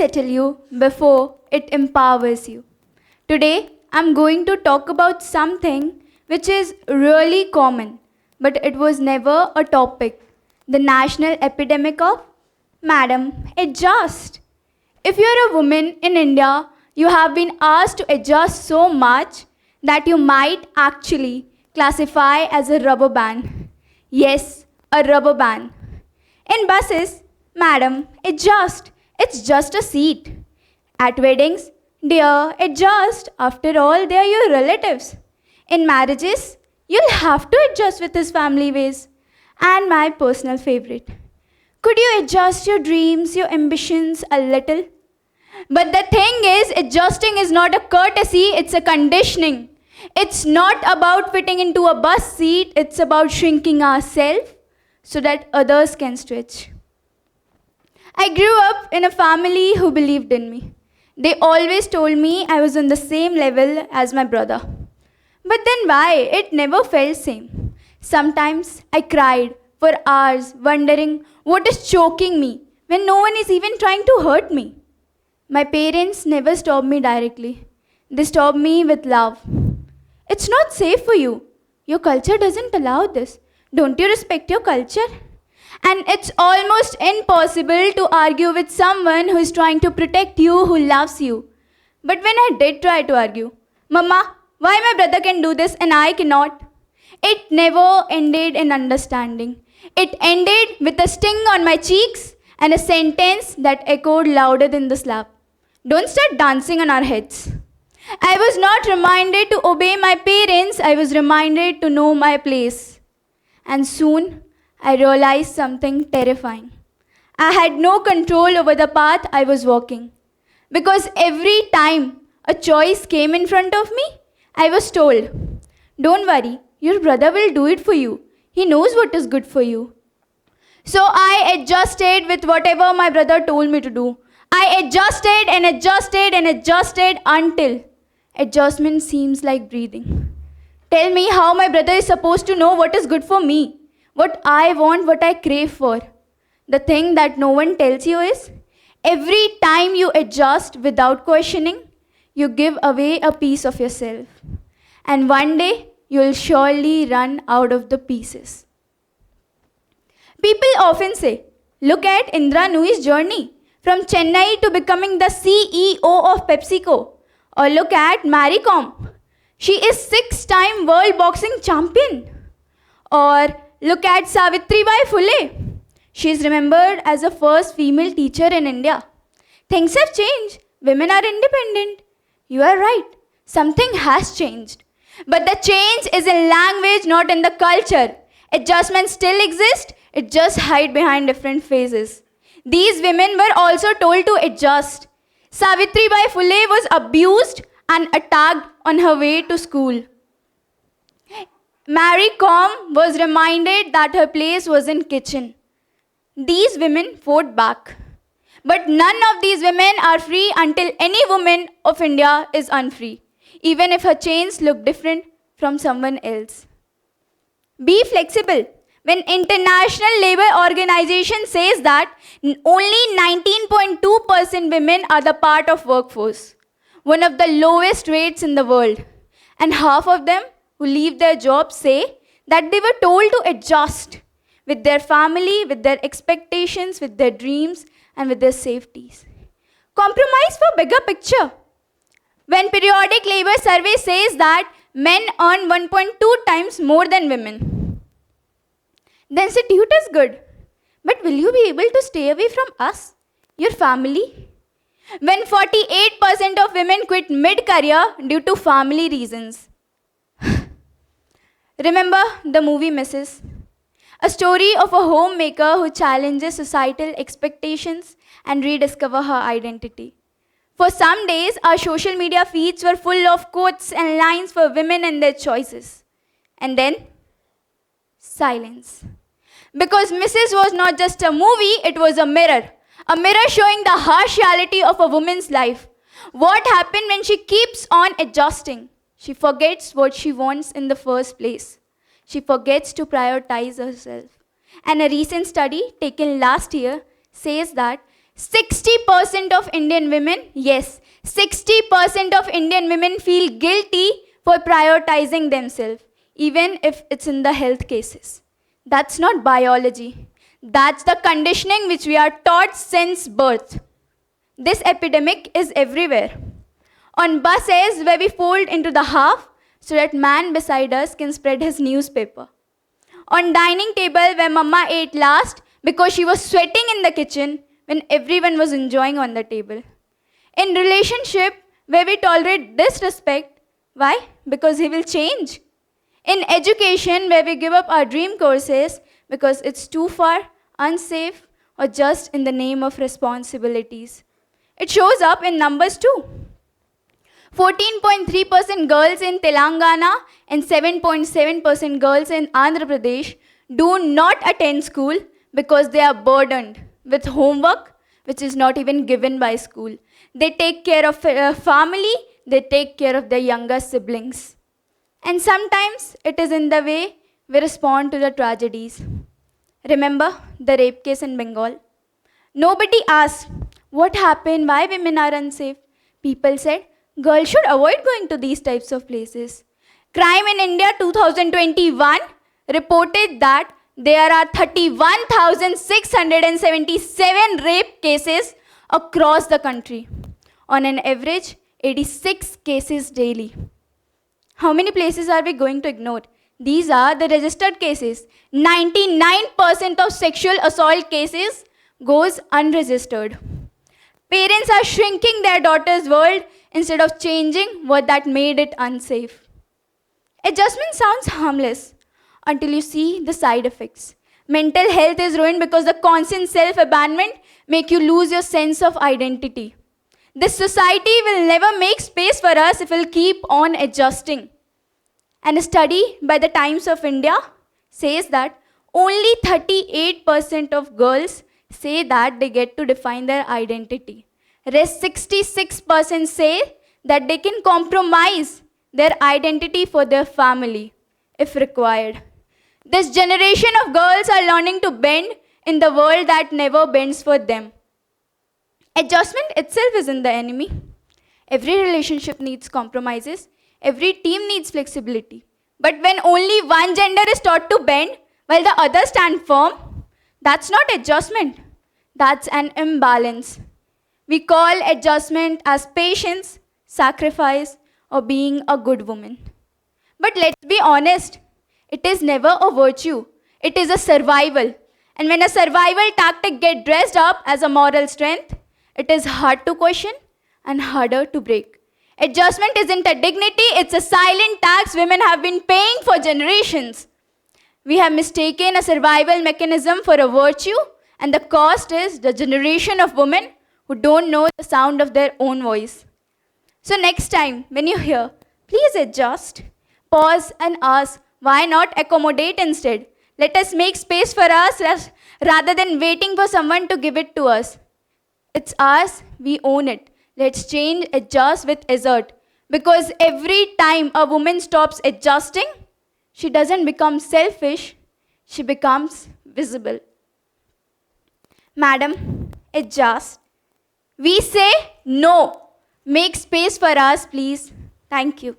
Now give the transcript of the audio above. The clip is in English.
settle you before it empowers you. Today, I'm going to talk about something which is really common, but it was never a topic. The national epidemic of Madam, adjust. If you're a woman in India, you have been asked to adjust so much that you might actually classify as a rubber band. Yes, a rubber band. In buses, Madam, adjust. It's just a seat. At weddings, dear, adjust. After all, they are your relatives. In marriages, you'll have to adjust with his family ways. And my personal favorite. Could you adjust your dreams, your ambitions a little? But the thing is, adjusting is not a courtesy, it's a conditioning. It's not about fitting into a bus seat, it's about shrinking ourselves so that others can stretch. I grew up in a family who believed in me. They always told me I was on the same level as my brother. But then why? It never felt same. Sometimes I cried for hours wondering what is choking me when no one is even trying to hurt me. My parents never stopped me directly. They stopped me with love. It's not safe for you. Your culture doesn't allow this. Don't you respect your culture? And it's almost impossible to argue with someone who is trying to protect you, who loves you. But when I did try to argue, Mama, why my brother can do this and I cannot? It never ended in understanding. It ended with a sting on my cheeks and a sentence that echoed louder than the slap. Don't start dancing on our heads. I was not reminded to obey my parents, I was reminded to know my place. And soon, I realized something terrifying. I had no control over the path I was walking. Because every time a choice came in front of me, I was told, don't worry, your brother will do it for you. He knows what is good for you. So I adjusted with whatever my brother told me to do. I adjusted and adjusted and adjusted until adjustment seems like breathing. Tell me how my brother is supposed to know what is good for me, what I want, what I crave for. The thing that no one tells you is, every time you adjust without questioning, you give away a piece of yourself. And one day, you'll surely run out of the pieces. People often say, look at Indra Nui's journey from Chennai to becoming the CEO of PepsiCo. Or look at Mary Kom. She is 6-time world boxing champion. Or look at Savitribai Phule. She is remembered as the first female teacher in India. Things have changed. Women are independent. You are right. Something has changed. But the change is in language, not in the culture. Adjustments still exist. It just hides behind different phases. These women were also told to adjust. Savitribai Phule was abused and attacked on her way to school. Mary Kom was reminded that her place was in kitchen. These women fought back. But none of these women are free until any woman of India is unfree, even if her chains look different from someone else. Be flexible. When International Labour Organization says that only 19.2% women are the part of workforce, one of the lowest rates in the world, and half of them who leave their jobs say that they were told to adjust with their family, with their expectations, with their dreams, and with their safeties. Compromise for bigger picture. When periodic labor survey says that men earn 1.2 times more than women, the institute is good. But will you be able to stay away from us, your family? When 48% of women quit mid-career due to family reasons. Remember the movie Mrs.? A story of a homemaker who challenges societal expectations and rediscover her identity. For some days, our social media feeds were full of quotes and lines for women and their choices. And then, silence. Because Mrs. was not just a movie, it was a mirror showing the harsh reality of a woman's life. What happened when she keeps on adjusting? She forgets what she wants in the first place. She forgets to prioritize herself. And a recent study taken last year says that 60% of Indian women, yes, 60% of Indian women feel guilty for prioritizing themselves, even if it's in the health cases. That's not biology. That's the conditioning which we are taught since birth. This epidemic is everywhere. On buses where we fold into the half so that man beside us can spread his newspaper. On dining table where mama ate last because she was sweating in the kitchen when everyone was enjoying on the table. In relationship where we tolerate disrespect, why? Because he will change. In education where we give up our dream courses because it's too far, unsafe, or just in the name of responsibilities. It shows up in numbers too. 14.3% girls in Telangana and 7.7% girls in Andhra Pradesh do not attend school because they are burdened with homework which is not even given by school. They take care of family, they take care of their younger siblings. And sometimes it is in the way we respond to the tragedies. Remember the rape case in Bengal? Nobody asked, what happened, why women are unsafe? People said, girls should avoid going to these types of places. Crime in India 2021 reported that there are 31,677 rape cases across the country. On an average, 86 cases daily. How many places are we going to ignore? These are the registered cases. 99% of sexual assault cases goes unregistered. Parents are shrinking their daughter's world instead of changing what that made it unsafe. Adjustment sounds harmless until you see the side effects. Mental health is ruined because the constant self-abandonment make you lose your sense of identity. This society will never make space for us if we'll keep on adjusting. And a study by the Times of India says that only 38% of girls say that they get to define their identity. Rest 66% say that they can compromise their identity for their family if required. This generation of girls are learning to bend in the world that never bends for them. Adjustment itself isn't the enemy. Every relationship needs compromises. Every team needs flexibility. But when only one gender is taught to bend while the other stand firm, that's not adjustment. That's an imbalance. We call adjustment as patience, sacrifice, or being a good woman. But let's be honest, it is never a virtue. It is a survival. And when a survival tactic gets dressed up as a moral strength, it is hard to question and harder to break. Adjustment isn't a dignity, it's a silent tax women have been paying for generations. We have mistaken a survival mechanism for a virtue, and the cost is the generation of women who don't know the sound of their own voice. So next time when you hear, please adjust, pause and ask, why not accommodate instead? Let us make space for us rather than waiting for someone to give it to us. It's ours, we own it. Let's change, adjust with assert. Because every time a woman stops adjusting, she doesn't become selfish, she becomes visible. Madam, adjust. We say no. Make space for us, please. Thank you.